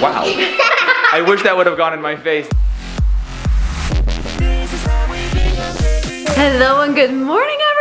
Wow. I wish that would have gone in my face. Hello and good morning, everyone.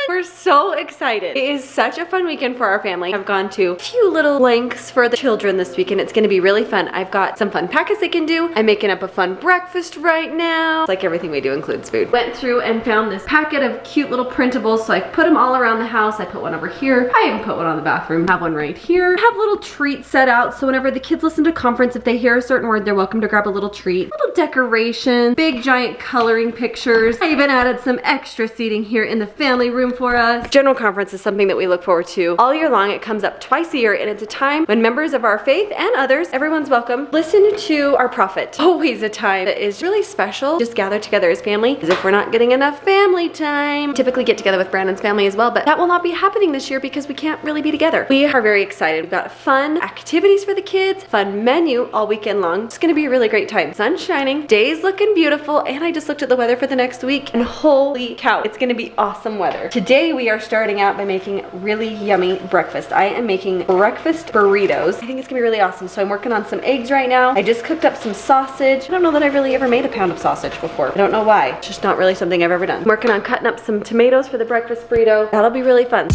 We're so excited. It is such a fun weekend for our family. I've gone to a few little lengths for the children this weekend. It's gonna be really fun. I've got some fun packets they can do. I'm making up a fun breakfast right now. It's like everything we do includes food. Went through and found this packet of cute little printables, so I put them all around the house. I put one over here. I even put one on the bathroom. Have one right here. Have little treats set out, so whenever the kids listen to conference, if they hear a certain word, they're welcome to grab a little treat. Little decoration, big giant coloring pictures. I even added some extra seating here in the family room for us. General conference is something that we look forward to all year long. It comes up twice a year, and it's a time when members of our faith and others, everyone's welcome, listen to our prophet. Always a time that is really special. Just gather together as family, as if we're not getting enough family time. Typically get together with Brandon's family as well, but that will not be happening this year because we can't really be together. We are very excited. We've got fun activities for the kids, fun menu all weekend long. It's gonna be a really great time. Sun's shining, days looking beautiful, and I just looked at the weather for the next week, and holy cow, it's gonna be awesome weather. Today we are starting out by making really yummy breakfast. I am making breakfast burritos. I think it's gonna be really awesome. So I'm working on some eggs right now. I just cooked up some sausage. I don't know that I've really ever made a pound of sausage before. I don't know why. It's just not really something I've ever done. I'm working on cutting up some tomatoes for the breakfast burrito. That'll be really fun.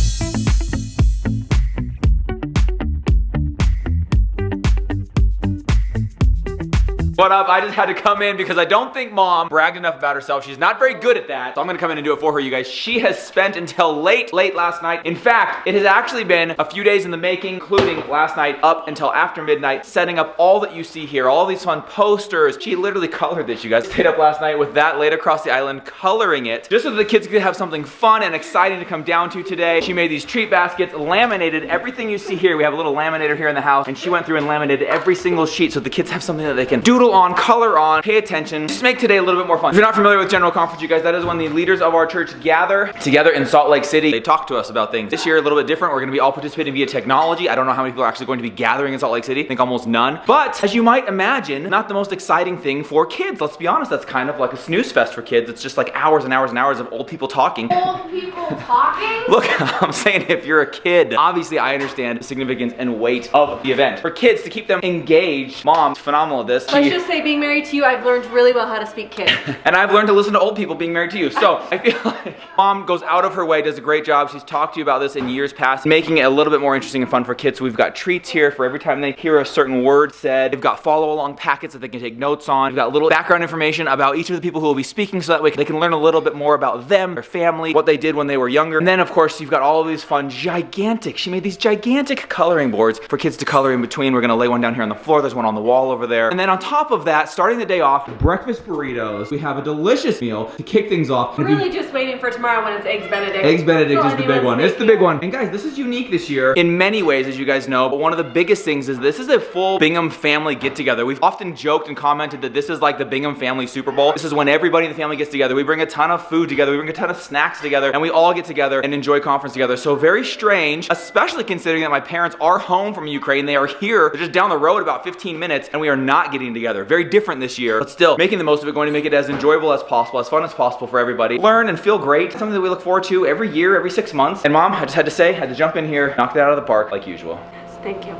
What up? I just had to come in because I don't think Mom bragged enough about herself. She's not very good at that. So I'm gonna come in and do it for her, you guys. She has spent until late last night. In fact, it has actually been a few days in the making, including last night up until after midnight, setting up all that you see here, all these fun posters. She literally colored this, you guys. Stayed up last night with that laid across the island, coloring it, just so that the kids could have something fun and exciting to come down to today. She made these treat baskets, laminated everything you see here. We have a little laminator here in the house, and she went through and laminated every single sheet so the kids have something that they can doodle on, color on, pay attention, just make today a little bit more fun. If you're not familiar with General Conference, you guys, that is when the leaders of our church gather together in Salt Lake City. They talk to us about things. This year, a little bit different. We're gonna be all participating via technology. I don't know how many people are actually going to be gathering in Salt Lake City. I think almost none. But as you might imagine, not the most exciting thing for kids. Let's be honest, that's kind of like a snooze fest for kids. It's just like hours and hours and hours of old people talking. Old people talking? Look, I'm saying if you're a kid, obviously I understand the significance and weight of the event. For kids, to keep them engaged, Mom's phenomenal at this. Let's just say, being married to you, I've learned really well how to speak kid. And I've learned to listen to old people being married to you. So I feel like Mom goes out of her way, does a great job. She's talked to you about this in years past, making it a little bit more interesting and fun for kids. So we've got treats here for every time they hear a certain word said. We've got follow along packets that they can take notes on. We've got little background information about each of the people who will be speaking, so that way they can learn a little bit more about them, their family, what they did when they were younger. And then of course you've got all of these fun gigantic, she made these gigantic coloring boards for kids to color in between. We're gonna lay one down here on the floor. There's one on the wall over there. And then on top of that, starting the day off, breakfast burritos. We have a delicious meal to kick things off. We're really just waiting for tomorrow when it's Eggs Benedict. Eggs Benedict is the big one. It's the big one. And guys, this is unique this year in many ways, as you guys know, but one of the biggest things is this is a full Bingham family get together. We've often joked and commented that this is like the Bingham family Super Bowl. This is when everybody in the family gets together. We bring a ton of food together. We bring a ton of snacks together, and we all get together and enjoy conference together. So very strange, especially considering that my parents are home from Ukraine. They are here. They're just down the road about 15 minutes, and we are not getting together. Very different this year, but still making the most of it, going to make it as enjoyable as possible, as fun as possible for everybody. Learn and feel great. Something that we look forward to every year, every 6 months. And Mom, I just had to say, had to jump in here, knock that out of the park like usual. Yes, thank you.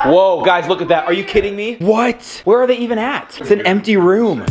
Whoa, guys, look at that. Are you kidding me? What? Where are they even at? It's an empty room.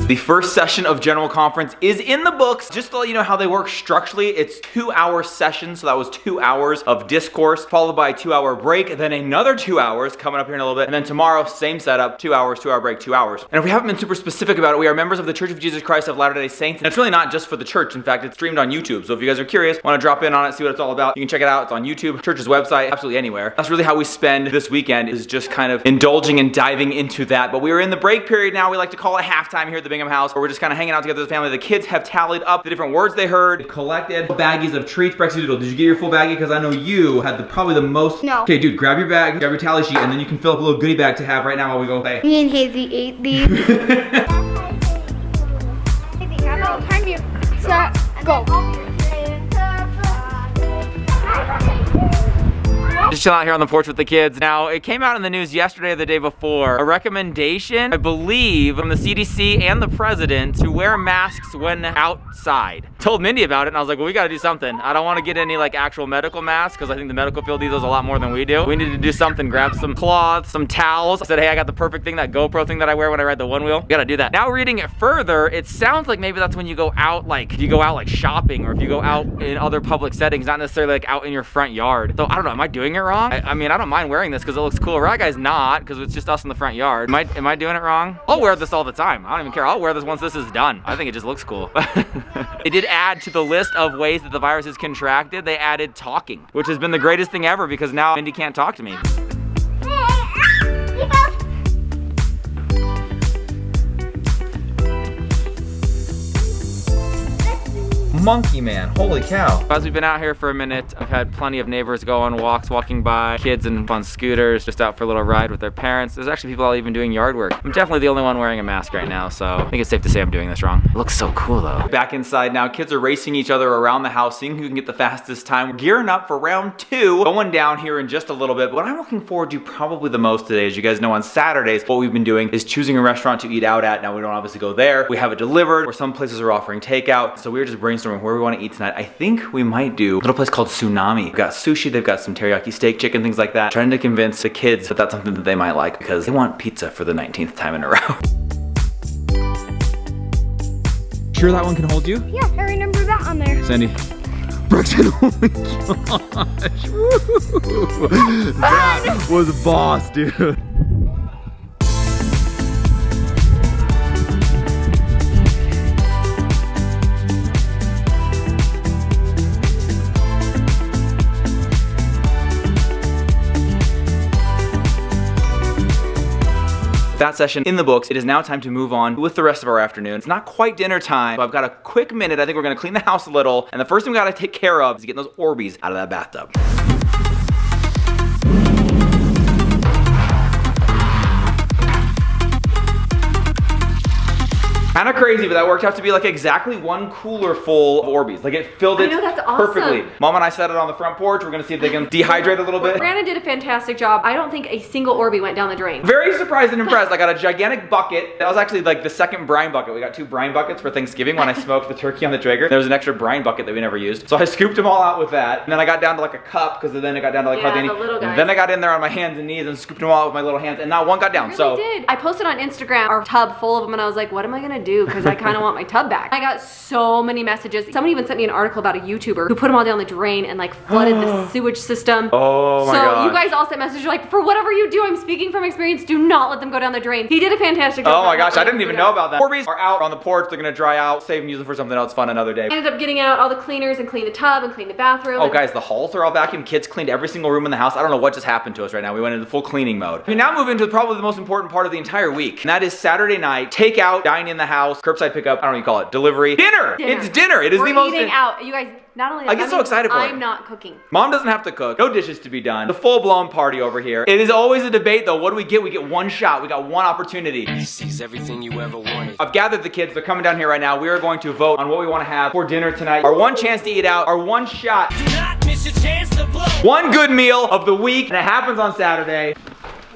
The first session of General Conference is in the books. Just to let you know how they work structurally, it's 2-hour sessions. So that was 2 hours of discourse, followed by a 2-hour break, then another 2 hours coming up here in a little bit. And then tomorrow, same setup, 2 hours, 2-hour break, 2 hours. And if we haven't been super specific about it, we are members of the Church of Jesus Christ of Latter-day Saints. And it's really not just for the church. In fact, it's streamed on YouTube. So if you guys are curious, want to drop in on it, see what it's all about, you can check it out. It's on YouTube, church's website, absolutely anywhere. That's really how we spend this weekend, is just kind of indulging and diving into that. But we are in the break period now. We like to call it halftime here at the Bingham house, where we're just kind of hanging out together as a family. The kids have tallied up the different words they heard, collected baggies of treats. Brexy Doodle, did you get your full baggie? Because I know you had probably the most. No. Okay, dude, grab your bag, grab your tally sheet, and then you can fill up a little goodie bag to have right now while we go play. Me and Hazy ate these. go. Just chilling out here on the porch with the kids. Now, it came out in the news yesterday or the day before, a recommendation, I believe, from the CDC and the president to wear masks when outside. Told Mindy about it, and I was like, well, we gotta do something. I don't wanna get any like actual medical masks, because I think the medical field needs those a lot more than we do. We need to do something, grab some cloths, some towels. I said, hey, I got the perfect thing, that GoPro thing that I wear when I ride the one wheel. We gotta do that. Now, reading it further, it sounds like maybe that's when you go out, like, if you go out like shopping, or if you go out in other public settings, not necessarily like out in your front yard. So I don't know, am I doing it wrong? I mean, I don't mind wearing this because it looks cool. Right, guys, not, because it's just us in the front yard. Am I doing it wrong? I'll wear this all the time. I don't even care. I'll wear this once this is done. I think it just looks cool. They did add to the list of ways that the virus is contracted, they added talking, which has been the greatest thing ever because now Mindy can't talk to me. Monkey man, holy cow. As we've been out here for a minute, I've had plenty of neighbors go on walks, walking by, kids on scooters, just out for a little ride with their parents. There's actually people out even doing yard work. I'm definitely the only one wearing a mask right now, so I think it's safe to say I'm doing this wrong. It looks so cool though. Back inside now, kids are racing each other around the house, seeing who can get the fastest time. We're gearing up for round 2, going down here in just a little bit. But what I'm looking forward to probably the most today, as you guys know, on Saturdays, what we've been doing is choosing a restaurant to eat out at. Now we don't obviously go there. We have it delivered, or some places are offering takeout. So we're just brainstorming where we want to eat tonight. I think we might do a little place called Tsunami. We've got sushi, they've got some teriyaki steak, chicken, things like that. Trying to convince the kids that that's something that they might like because they want pizza for the 19th time in a row. Sure that one can hold you? Yeah, I remember that on there. Sandy. Brooklyn, oh my gosh. Woo. That was a boss, dude. That session in the books. It is now time to move on with the rest of our afternoon. It's not quite dinner time, so I've got a quick minute. I think we're gonna clean the house a little, and the first thing we gotta take care of is getting those Orbeez out of that bathtub. Kind of crazy, but that worked out to be like exactly 1 cooler full of Orbeez. Like it filled it I know, that's awesome. perfectly. Mom and I set it on the front porch. We're gonna see if they can dehydrate a little bit. Brandon did a fantastic job. I don't think a single Orbeez went down the drain. Very surprised and impressed. I got a gigantic bucket. That was actually like the second brine bucket. We got 2 brine buckets for Thanksgiving when I smoked the turkey on the Traeger. There was an extra brine bucket that we never used. So I scooped them all out with that. And then I got down to like a cup because then it got down to like Yeah, hardly the any. little guys. And then I got in there on my hands and knees and scooped them all out with my little hands. And not one got down. I So really did. I posted on Instagram our tub full of them and I was like, what am I gonna do? Because I kind of want my tub back. I got so many messages. Someone even sent me an article about a YouTuber who put them all down the drain and like flooded the sewage system. Oh my God. So you guys all sent messages like, for whatever you do, I'm speaking from experience, do not let them go down the drain. He did a fantastic job. Oh my gosh, I didn't even know about that. Orbeez are out on the porch. They're gonna dry out. Save and use them for something else fun another day. I ended up getting out all the cleaners and cleaned the tub and cleaned the bathroom. Oh guys, the halls are all vacuumed. Kids cleaned every single room in the house. I don't know what just happened to us right now. We went into full cleaning mode. We now move into probably the most important part of the entire week. And that is Saturday night. Takeout, dine in the house, curbside pickup, I don't know what you call it, delivery. Dinner! It's dinner. It is We're the most eating out. You guys, not only that, I get so excited for it. I'm not cooking. Mom doesn't have to cook. No dishes to be done. The full-blown party over here. It is always a debate though. What do we get? We get one shot. We got one opportunity. This is everything you ever wanted. I've gathered the kids. They're coming down here right now. We are going to vote on what we want to have for dinner tonight. Our one chance to eat out. Our one shot. Do not miss your chance to blow. One good meal of the week. And it happens on Saturday.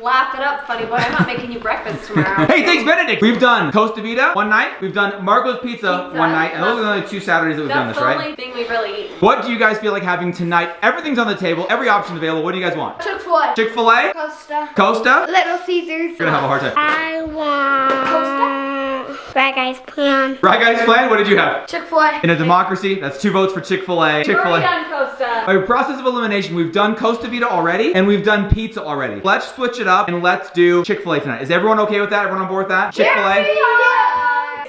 Laugh it up, funny boy. I'm not making you breakfast tomorrow. Hey, thanks, Benedict. We've done Costa Vida one night. We've done Marco's Pizza one night. And those are the only 2 Saturdays that we've done this, right? That's the only thing we've really eaten. What do you guys feel like having tonight? Everything's on the table. Every option available. What do you guys want? Chick-fil-A. Chick-fil-A? Costa. Costa? Little Caesars. You're gonna have a hard time. I want Bad Guys Plan. Right, guys, plan? What did you have? Chick-fil-A. In a democracy, that's 2 votes for Chick-fil-A. We've already done Costa. By process of elimination, we've done Costa Vida already, and we've done pizza already. Let's switch it up, and let's do Chick-fil-A tonight. Is everyone okay with that? Everyone on board with that? Chick-fil-A?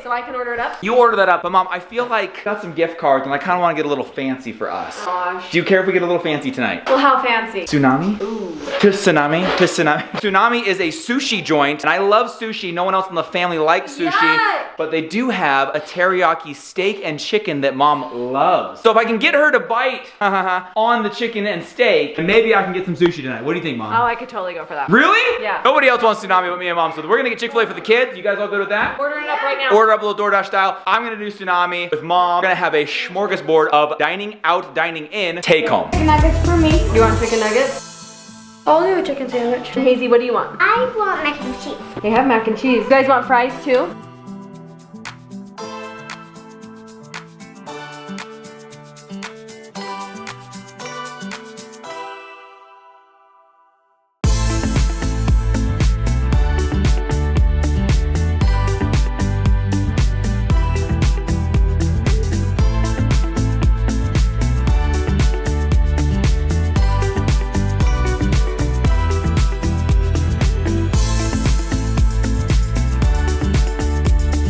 So I can order it up? You order that up, but Mom, I feel like I got some gift cards, and I kind of want to get a little fancy for us. Gosh. Do you care if we get a little fancy tonight? Well, how fancy? Tsunami? Ooh. Tsunami? Tsunami is a sushi joint, and I love sushi. No one else in the family likes sushi, Yuck. but they do have a teriyaki steak and chicken that Mom loves. So if I can get her to bite on the chicken and steak, then maybe I can get some sushi tonight. What do you think, Mom? Oh, I could totally go for that. Really? Yeah. Nobody else wants Tsunami but me and Mom, so we're gonna get Chick-fil-A for the kids. You guys all good with that? Order it up right now. Order up. little DoorDash style. I'm gonna do tsunami with mom. We're gonna have a smorgasbord of dining out, dining in, take home. Nuggets for me. You want chicken nuggets? I'll do a chicken sandwich. Hazy, what do you want? I want mac and cheese. They have mac and cheese. You guys want fries too?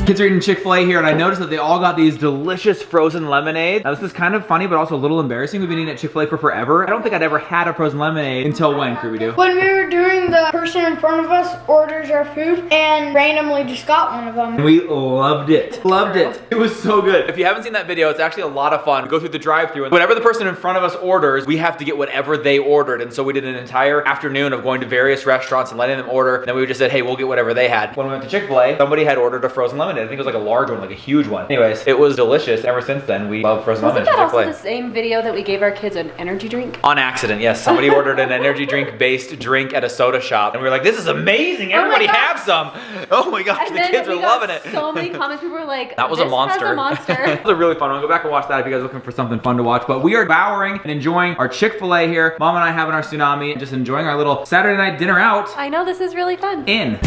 Kids are eating Chick-fil-A here, and I noticed that they all got these delicious frozen lemonades. Now, this is kind of funny, but also a little embarrassing. We've been eating at Chick-fil-A for forever. I don't think I'd ever had a frozen lemonade until when, Scooby-Doo? When we were doing the person in front of us orders our food and randomly just got one of them. We loved it. Loved it. It was so good. If you haven't seen that video, it's actually a lot of fun. We go through the drive-thru, and whatever the person in front of us orders, we have to get whatever they ordered. And so we did an entire afternoon of going to various restaurants and letting them order. And then we just said, hey, we'll get whatever they had. When we went to Chick-fil-A, somebody had ordered a frozen lemonade. I think it was like a large one, like a huge one. Anyways, it was delicious. Ever since then, we love frozen Wasn't lemonades that at also Chick-fil-A. the same video that we gave our kids an energy drink? On accident, yes. Somebody ordered an energy drink-based drink at a soda shop, and we were like, this is amazing. Everybody gosh. have some. Oh my gosh, And the then kids we are got loving it. so many comments. People were like, That was this a monster. Has a monster. That was a really fun one. Go back and watch that if you guys are looking for something fun to watch. But we are devouring and enjoying our Chick-fil-A here. Mom and I having our tsunami and just enjoying our little Saturday night dinner out I know, this is really fun. in.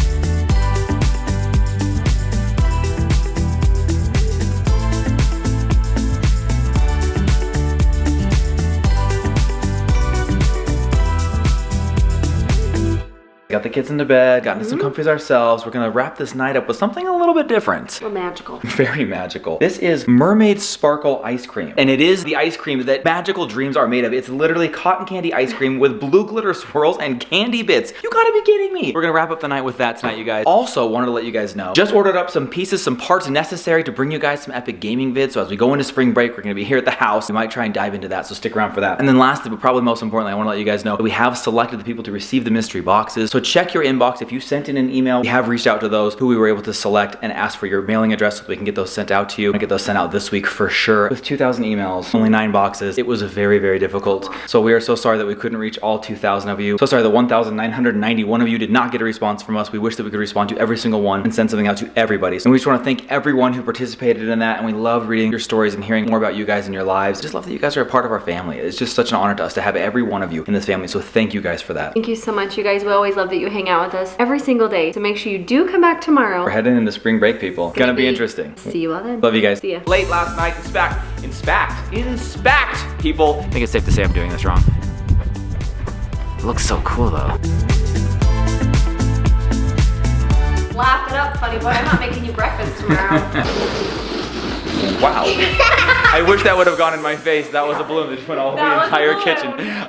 Got the kids into bed, got into some comfies ourselves. We're gonna wrap this night up with something a little bit different. Well, magical. Very magical. This is Mermaid Sparkle ice cream. And it is the ice cream that magical dreams are made of. It's literally cotton candy ice cream with blue glitter swirls and candy bits. You gotta be kidding me. We're gonna wrap up the night with that tonight, you guys. Also, wanted to let you guys know, just ordered up some pieces, some parts necessary to bring you guys some epic gaming vids. So as we go into spring break, we're gonna be here at the house. We might try and dive into that, so stick around for that. And then lastly, but probably most importantly, I wanna let you guys know that we have selected the people to receive the mystery boxes. So check your inbox. If you sent in an email, we have reached out to those who we were able to select and ask for your mailing address so that we can get those sent out to you. I get those sent out this week for sure. With 2,000 emails, only 9 boxes, it was very, very difficult. So we are so sorry that we couldn't reach all 2,000 of you. So sorry that 1,991 of you did not get a response from us. We wish that we could respond to every single one and send something out to everybody. And we just want to thank everyone who participated in that, and we love reading your stories and hearing more about you guys and your lives. Just love that you guys are a part of our family. It's just such an honor to us to have every one of you in this family. So thank you guys for that. Thank you so much, you guys. We always love that you hang out with us every single day. So make sure you do come back tomorrow. We're heading into spring break, people. It's gonna be interesting. See you all then. Love you guys. See ya. Late last night, inspect, people. I think it's safe to say I'm doing this wrong. It looks so cool though. Laugh it up, funny boy. I'm not making you breakfast tomorrow. Wow. I wish that would have gone in my face. That was a balloon that just went all over the That was a entire balloon. kitchen.